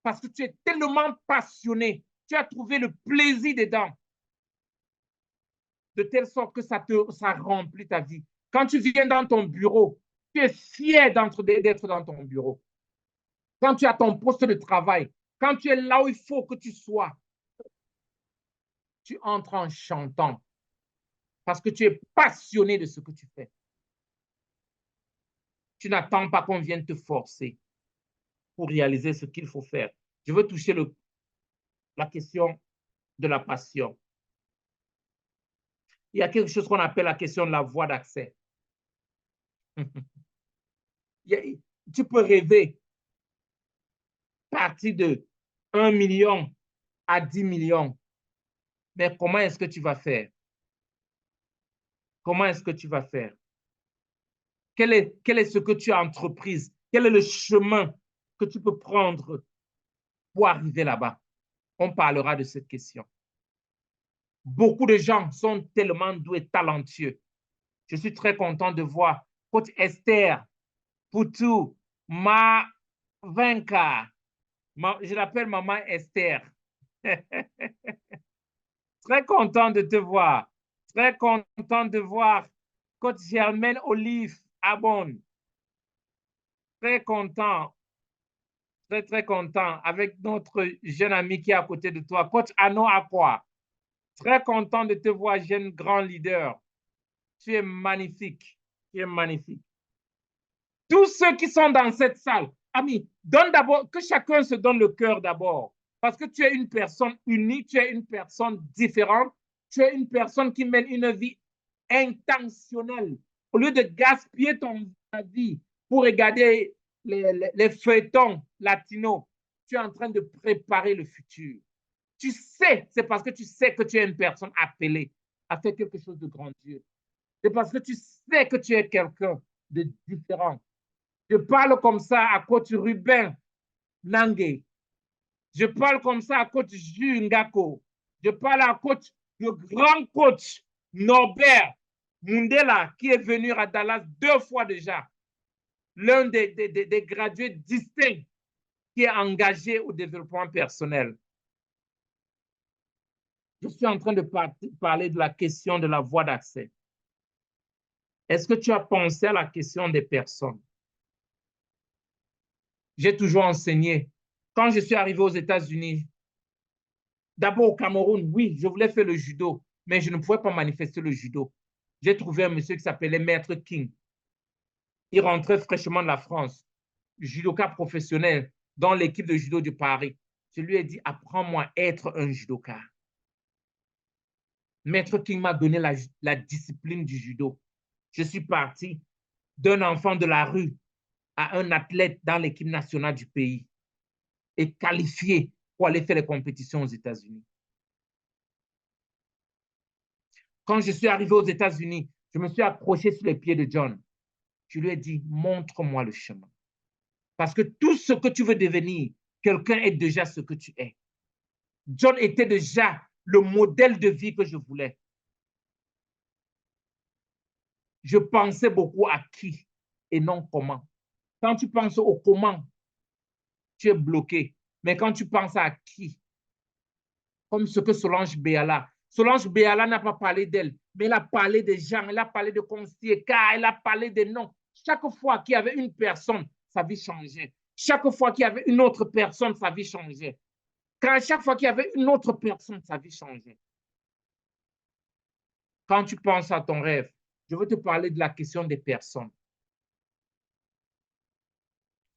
parce que tu es tellement passionné, tu as trouvé le plaisir dedans, de telle sorte que ça remplit ta vie. Quand tu viens dans ton bureau, tu es fier d'être dans ton bureau. Quand tu as ton poste de travail, quand tu es là où il faut que tu sois, tu entres en chantant parce que tu es passionné de ce que tu fais. Tu n'attends pas qu'on vienne te forcer pour réaliser ce qu'il faut faire. Je veux toucher la question de la passion. Il y a quelque chose qu'on appelle la question de la voie d'accès. Tu peux rêver partir de 1 million à 10 millions. Mais comment est-ce que tu vas faire? Comment est-ce que tu vas faire? Quel est ce que tu as entrepris? Quel est le chemin que tu peux prendre pour arriver là-bas? On parlera de cette question. Beaucoup de gens sont tellement doués, talentueux. Je suis très content de voir coach Esther Poutou, Vinca. Je l'appelle maman Esther. Très content de te voir. Très content de voir coach Germaine Olive Abon. Très content. Très, très content avec notre jeune ami qui est à côté de toi, coach Ano Aqua. Très content de te voir, jeune grand leader. Tu es magnifique. Tu es magnifique. Tous ceux qui sont dans cette salle, amis, donne d'abord, que chacun se donne le cœur d'abord. Parce que tu es une personne unique, tu es une personne différente, tu es une personne qui mène une vie intentionnelle. Au lieu de gaspiller ta vie pour regarder les feuilletons latinos, tu es en train de préparer le futur. Tu sais, c'est parce que tu sais que tu es une personne appelée à faire quelque chose de grandiose. C'est parce que tu sais que tu es quelqu'un de différent. Je parle comme ça à coach Ruben Nangue. Je parle comme ça à coach Jules Ngako. Je parle à coach, le grand coach Norbert Mundela, qui est venu à Dallas 2 fois déjà. L'un des gradués distincts qui est engagé au développement personnel. Je suis en train de parler de la question de la voie d'accès. Est-ce que tu as pensé à la question des personnes? J'ai toujours enseigné. Quand je suis arrivé aux États-Unis, d'abord au Cameroun, oui, je voulais faire le judo, mais je ne pouvais pas manifester le judo. J'ai trouvé un monsieur qui s'appelait Maître King. Il rentrait fraîchement de la France, judoka professionnel dans l'équipe de judo de Paris. Je lui ai dit, apprends-moi à être un judoka. Maître King m'a donné la discipline du judo. Je suis parti d'un enfant de la rue à un athlète dans l'équipe nationale du pays et qualifié pour aller faire les compétitions aux États-Unis. Quand je suis arrivé aux États-Unis, je me suis accroché sur les pieds de John. Je lui ai dit, montre-moi le chemin. Parce que tout ce que tu veux devenir, quelqu'un est déjà ce que tu es. John était déjà le modèle de vie que je voulais. Je pensais beaucoup à qui et non comment. Quand tu penses au comment, tu es bloqué. Mais quand tu penses à qui, comme ce que Solange Béala n'a pas parlé d'elle, mais elle a parlé des gens, elle a parlé de Consieka, elle a parlé des noms. Chaque fois qu'il y avait une personne, sa vie changeait. Chaque fois qu'il y avait une autre personne, sa vie changeait. Chaque fois qu'il y avait une autre personne, sa vie changeait. Quand tu penses à ton rêve, je veux te parler de la question des personnes.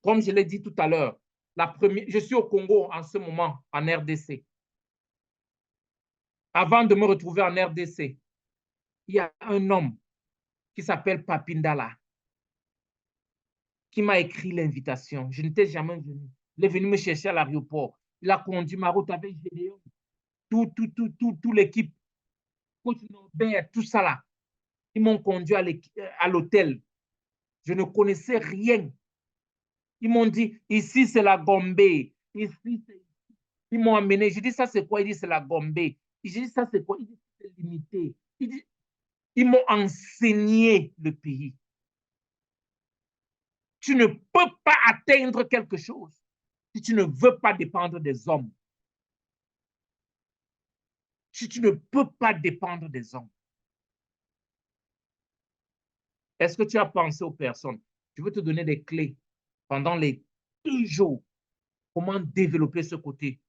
Comme je l'ai dit tout à l'heure, je suis au Congo en ce moment, en RDC. Avant de me retrouver en RDC, il y a un homme qui s'appelle Papindala qui m'a écrit l'invitation. Je n'étais jamais venu. Il est venu me chercher à l'aéroport. Il a conduit ma route avec Gédéon, tout l'équipe, coach Norbert, tout ça là. Ils m'ont conduit à l'hôtel. Je ne connaissais rien. Ils m'ont dit, ici c'est la Gombe. Ici, ils m'ont amené. Je dis, ça c'est quoi? Il dit, c'est la Gombe. Je dis, ça c'est quoi? Il dit, c'est limité. Ils m'ont enseigné le pays. Tu ne peux pas atteindre quelque chose si tu ne veux pas dépendre des hommes. Si tu ne peux pas dépendre des hommes. Est-ce que tu as pensé aux personnes? Je veux te donner des clés pendant les 2 jours. Comment développer ce côté?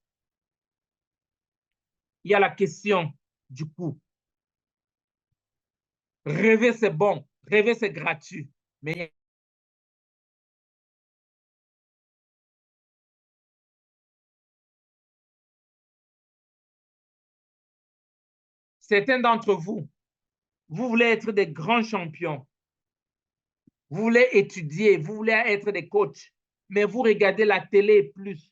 Il y a la question du coût. Rêver, c'est bon. Rêver, c'est gratuit. Mais certains d'entre vous, vous voulez être des grands champions. Vous voulez étudier, vous voulez être des coachs, mais vous regardez la télé plus.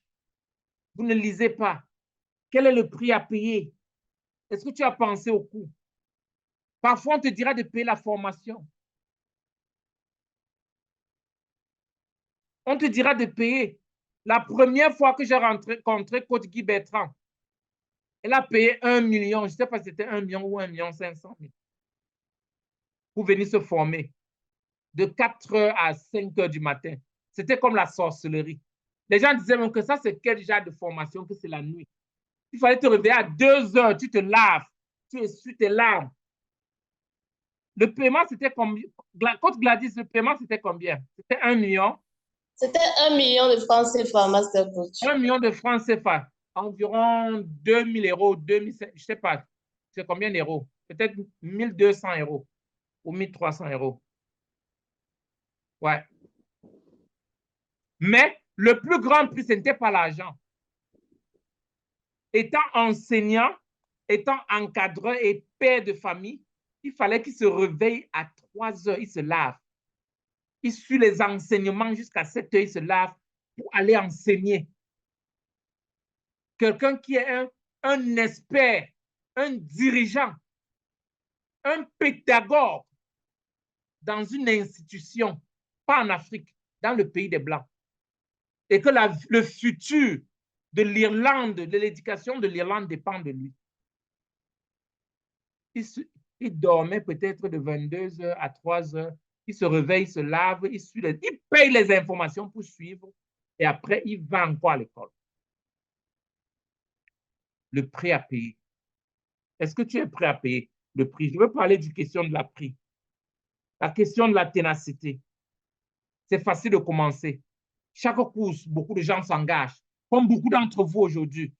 Vous ne lisez pas. Quel est le prix à payer? Est-ce que tu as pensé au coût? Parfois, on te dira de payer la formation. On te dira de payer. La première fois que j'ai rencontré coach Guy Bertrand, elle a payé 1 million, je ne sais pas si c'était 1 million ou 1,5 million pour venir se former de 4 heures à 5 heures du matin. C'était comme la sorcellerie. Les gens disaient même que ça, c'est quel genre de formation, que c'est la nuit. Il fallait te réveiller à 2 heures, tu te laves, tu essuies tes larmes. Le paiement, c'était combien? Coach Gladys, le paiement, c'était combien? C'était 1 million? C'était 1 million de francs CFA, Master Coach. 1 million de francs CFA, environ 2000 euros, 2005, je ne sais pas, c'est combien d'euros? Peut-être 1200 euros ou 1300 euros. Ouais. Mais le plus grand prix, ce n'était pas l'argent. Étant enseignant, étant encadreur et père de famille, il fallait qu'il se réveille à 3 heures, il se lave. Il suit les enseignements jusqu'à 7 heures, il se lave pour aller enseigner. Quelqu'un qui est un expert, un dirigeant, un pédagogue dans une institution, pas en Afrique, dans le pays des Blancs. Et que le futur de l'Irlande, de l'éducation de l'Irlande dépend de lui. Il dormait peut-être de 22 heures à 3 heures. Il se réveille, il se lave, il paye les informations pour suivre et après, il va encore à l'école. Le prix à payer. Est-ce que tu es prêt à payer le prix? Je veux parler du question de la prix. La question de la ténacité. C'est facile de commencer. Chaque course, beaucoup de gens s'engagent, comme beaucoup d'entre vous aujourd'hui.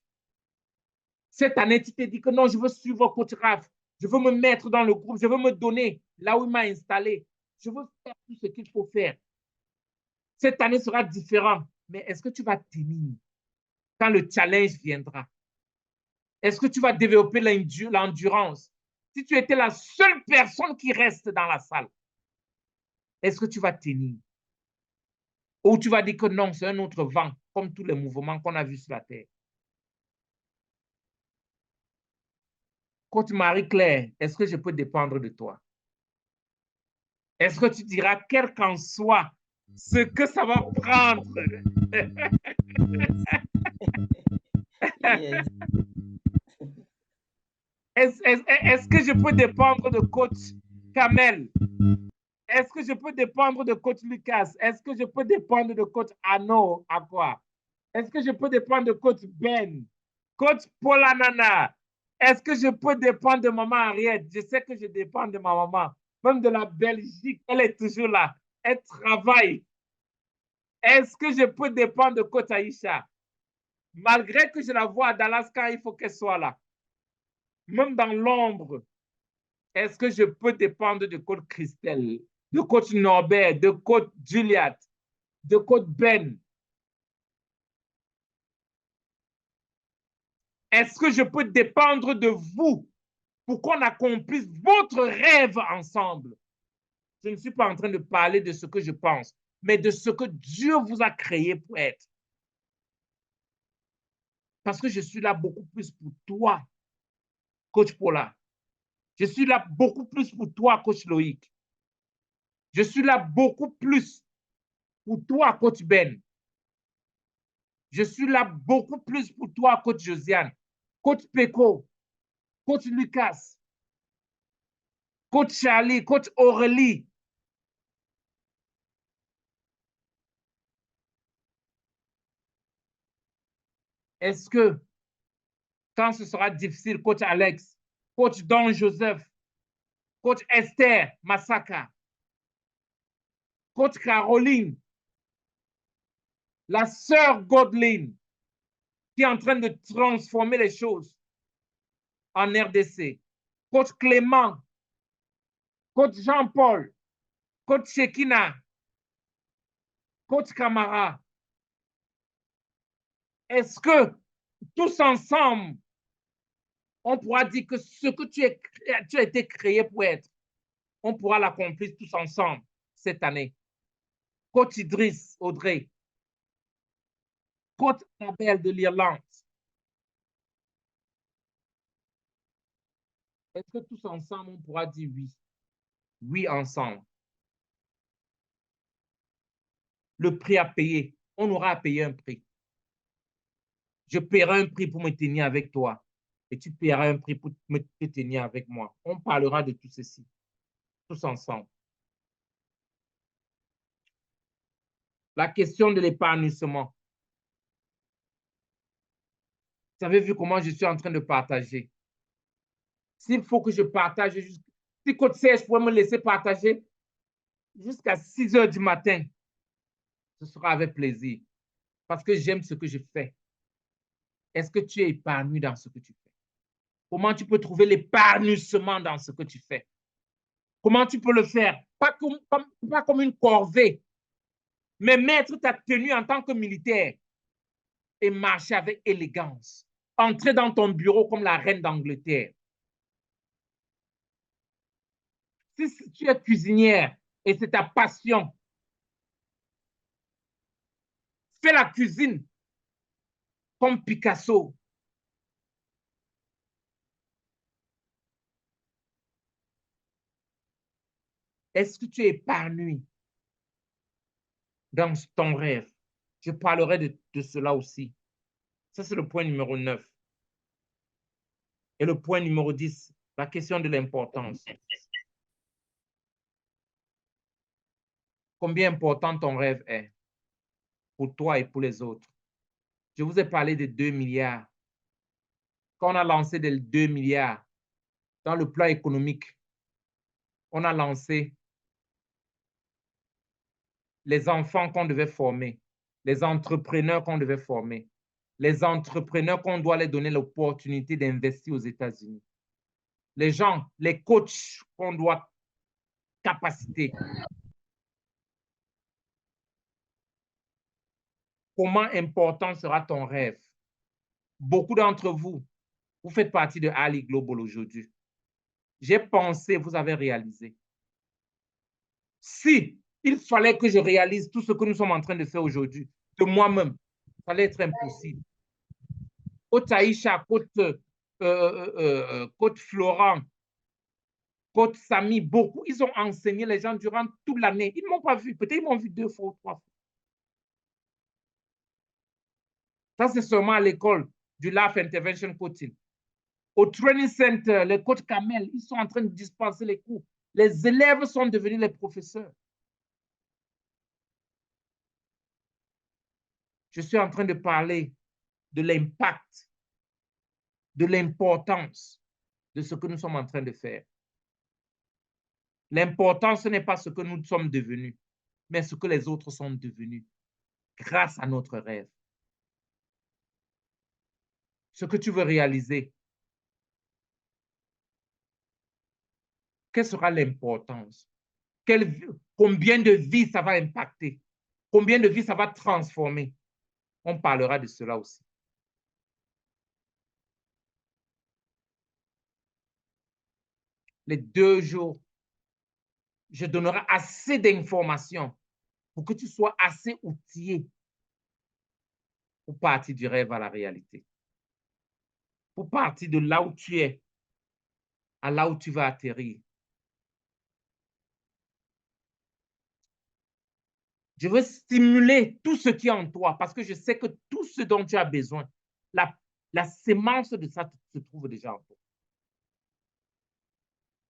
Cette année, tu t'es dit que non, je veux suivre coach Raph. Je veux me mettre dans le groupe. Je veux me donner là où il m'a installé. Je veux faire tout ce qu'il faut faire. Cette année sera différente. Mais est-ce que tu vas tenir? quand le challenge viendra? Est-ce que tu vas développer l'endurance? Si tu étais la seule personne qui reste dans la salle, est-ce que tu vas tenir? Ou tu vas dire que non, c'est un autre vent, comme tous les mouvements qu'on a vus sur la Terre? Coach Marie-Claire, est-ce que je peux dépendre de toi? Est-ce que tu diras, quel qu'en soit ce que ça va prendre? Yes. Est-ce que je peux dépendre de coach Kamel? Est-ce que je peux dépendre de coach Lucas? Est-ce que je peux dépendre de coach Arnaud Aqua? Est-ce que je peux dépendre de coach Ben? Coach Polanana? Est-ce que je peux dépendre de maman Ariette? Je sais que je dépends de ma maman. Même de la Belgique, elle est toujours là. Elle travaille. Est-ce que je peux dépendre de coach Aïcha? Malgré que je la vois à Dallas quand il faut qu'elle soit là. Même dans l'ombre, est-ce que je peux dépendre de coach Christelle, de coach Norbert, de coach Juliette, de coach Ben? Est-ce que je peux dépendre de vous pour qu'on accomplisse votre rêve ensemble? Je ne suis pas en train de parler de ce que je pense, mais de ce que Dieu vous a créé pour être. Parce que je suis là beaucoup plus pour toi, coach Paula. Je suis là beaucoup plus pour toi, coach Loïc. Je suis là beaucoup plus pour toi, coach Ben. Je suis là beaucoup plus pour toi, coach Josiane, coach Peko, coach Lucas, coach Charlie, coach Aurélie. Est-ce que quand ce sera difficile, coach Alex, coach Don Joseph, coach Esther Massaka, coach Caroline, la sœur Godline, qui est en train de transformer les choses en RDC, coach Clément, coach Jean-Paul, coach Shekina, coach Camara, est-ce que tous ensemble, on pourra dire que ce que tu as été créé pour être, on pourra l'accomplir tous ensemble cette année? Coach Idriss Audrey, coach Abel de l'Irlande. Est-ce que tous ensemble, on pourra dire oui? Oui, ensemble. Le prix à payer, on aura à payer un prix. Je paierai un prix pour me tenir avec toi et tu paieras un prix pour te tenir avec moi. On parlera de tout ceci, tous ensemble. La question de l'épanouissement. Vous avez vu comment je suis en train de partager? S'il faut que je partage, si Coach Serge pourrait me laisser partager jusqu'à 6 heures du matin, ce sera avec plaisir. Parce que j'aime ce que je fais. Est-ce que tu es épanoui dans ce que tu fais? Comment tu peux trouver l'épanouissement dans ce que tu fais? Comment tu peux le faire? Pas comme une corvée, mais mettre ta tenue en tant que militaire et marcher avec élégance. Entrer dans ton bureau comme la reine d'Angleterre. Si tu es cuisinière et c'est ta passion, fais la cuisine comme Picasso. Est-ce que tu es épanoui dans ton rêve? Je parlerai de cela aussi. Ça, c'est le point numéro 9. Et le point numéro 10, la question de l'importance. Combien important ton rêve est pour toi et pour les autres? Je vous ai parlé de 2 milliards. Quand on a lancé des 2 milliards dans le plan économique, on a lancé les enfants qu'on devait former, les entrepreneurs qu'on devait former, les entrepreneurs qu'on doit leur donner l'opportunité d'investir aux États-Unis, les gens, les coachs qu'on doit capaciter. Comment important sera ton rêve beaucoup d'entre vous, vous faites partie de Ali Global aujourd'hui. J'ai pensé, vous avez réalisé. Si il fallait que je réalise tout ce que nous sommes en train de faire aujourd'hui, de moi-même, ça allait être impossible. Côte Aïcha, Côte Florent, Côte Samy, beaucoup, ils ont enseigné les gens durant toute l'année. Ils ne m'ont pas vu, peut-être ils m'ont vu 2 fois ou 3 fois. Ça, c'est seulement à l'école du Life Intervention Coaching. Au Training Center, les coachs Kamel, ils sont en train de dispenser les cours. Les élèves sont devenus les professeurs. Je suis en train de parler de l'impact, de l'importance de ce que nous sommes en train de faire. L'important, ce n'est pas ce que nous sommes devenus, mais ce que les autres sont devenus grâce à notre rêve. Ce que tu veux réaliser, quelle sera l'importance? Combien de vies ça va impacter? Combien de vies ça va transformer? On parlera de cela aussi. Les 2 jours, je donnerai assez d'informations pour que tu sois assez outillé pour partir du rêve à la réalité. Pour partir de là où tu es à là où tu vas atterrir. Je veux stimuler tout ce qui est en toi parce que je sais que tout ce dont tu as besoin, la sémence de ça se trouve déjà en toi.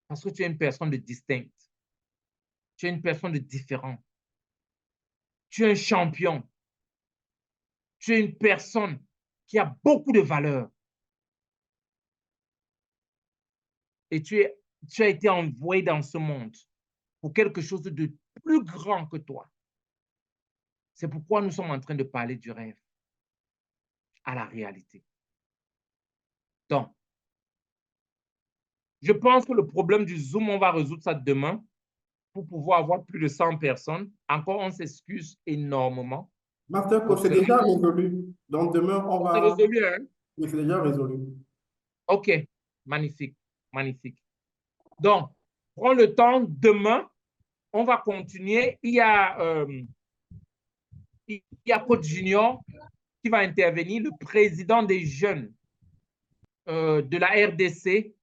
Parce que tu es une personne de distincte. Tu es une personne de différente. Tu es un champion. Tu es une personne qui a beaucoup de valeur. Et tu as été envoyé dans ce monde pour quelque chose de plus grand que toi. C'est pourquoi nous sommes en train de parler du rêve à la réalité. Donc, je pense que le problème du Zoom, on va résoudre ça demain pour pouvoir avoir plus de 100 personnes. Encore, on s'excuse énormément. Master Coach, c'est déjà résolu. Donc demain, on C'est va... résolu, hein? Oui, c'est déjà résolu. OK, magnifique, magnifique. Donc, prends le temps, demain, on va continuer. Il y a Coach Junior qui va intervenir, le président des jeunes de la RDC.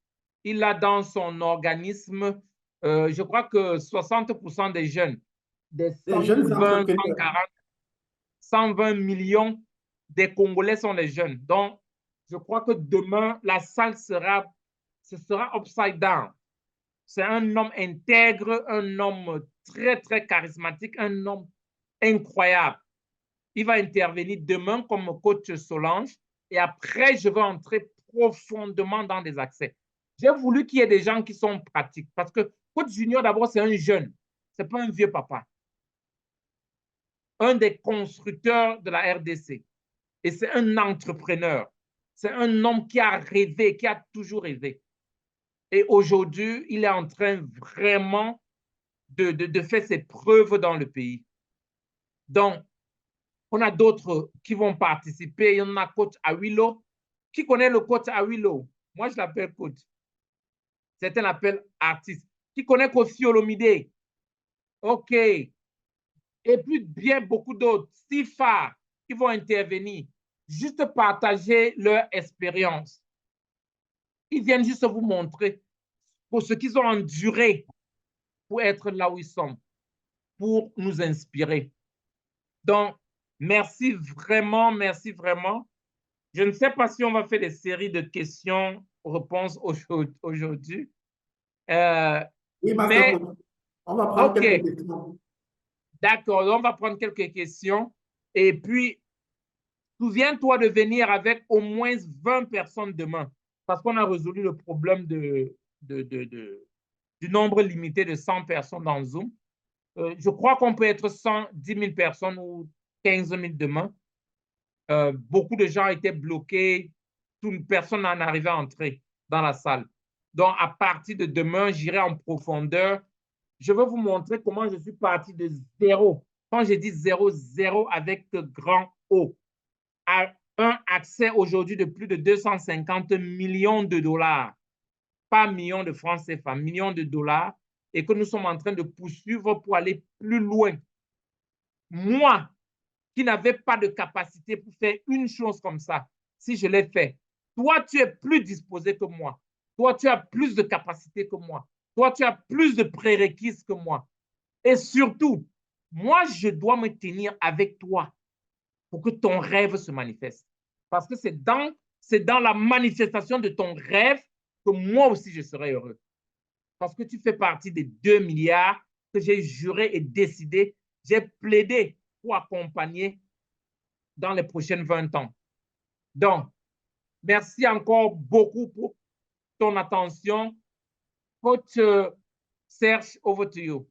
Il a dans son organisme, je crois que 60% des jeunes, des 120, 140, 120 millions des Congolais sont les jeunes. Donc, je crois que demain, la salle sera upside down. C'est un homme intègre, un homme très, très charismatique, un homme incroyable. Il va intervenir demain comme coach Solange et après, je vais entrer profondément dans des accès. J'ai voulu qu'il y ait des gens qui sont pratiques parce que coach Junior, d'abord, c'est un jeune. Ce n'est pas un vieux papa. Un des constructeurs de la RDC. Et c'est un entrepreneur. C'est un homme qui a rêvé, qui a toujours rêvé. Et aujourd'hui, il est en train vraiment de faire ses preuves dans le pays. Donc, on a d'autres qui vont participer. Il y en a coach Awilo. Qui connaît le coach Awilo? Moi, je l'appelle coach. Certains l'appellent artiste. Qui connaît Kofi Olomide? OK. Et puis, bien beaucoup d'autres. Sifa, qui vont intervenir. Juste partager leur expérience. Ils viennent juste vous montrer pour ce qu'ils ont enduré pour être là où ils sont, pour nous inspirer. Donc, merci vraiment, merci vraiment. Je ne sais pas si on va faire des séries de questions-réponses aujourd'hui. Oui, mais, on va prendre quelques questions. D'accord, on va prendre quelques questions. Et puis, souviens-toi de venir avec au moins 20 personnes demain, parce qu'on a résolu le problème du nombre limité de 100 personnes dans Zoom. Je crois qu'on peut être 110 000 personnes ou 15 000 demain. Beaucoup de gens étaient bloqués. Personne n'en arrivait à entrer dans la salle. Donc, à partir de demain, j'irai en profondeur. Je vais vous montrer comment je suis parti de zéro. Quand je dis zéro, zéro avec grand O. À 1 à accès aujourd'hui de plus de 250 millions de dollars, pas millions de francs CFA, millions de dollars, et que nous sommes en train de poursuivre pour aller plus loin. Moi, qui n'avais pas de capacité pour faire une chose comme ça, si je l'ai fait, toi, tu es plus disposé que moi. Toi, tu as plus de capacité que moi. Toi, tu as plus de prérequis que moi. Et surtout, moi, je dois me tenir avec toi pour que ton rêve se manifeste. Parce que c'est dans la manifestation de ton rêve que moi aussi, je serai heureux. Parce que tu fais partie des 2 milliards que j'ai juré et décidé, j'ai plaidé pour accompagner dans les prochaines 20 ans. Donc, merci encore beaucoup pour ton attention. Coach Serge, over to you.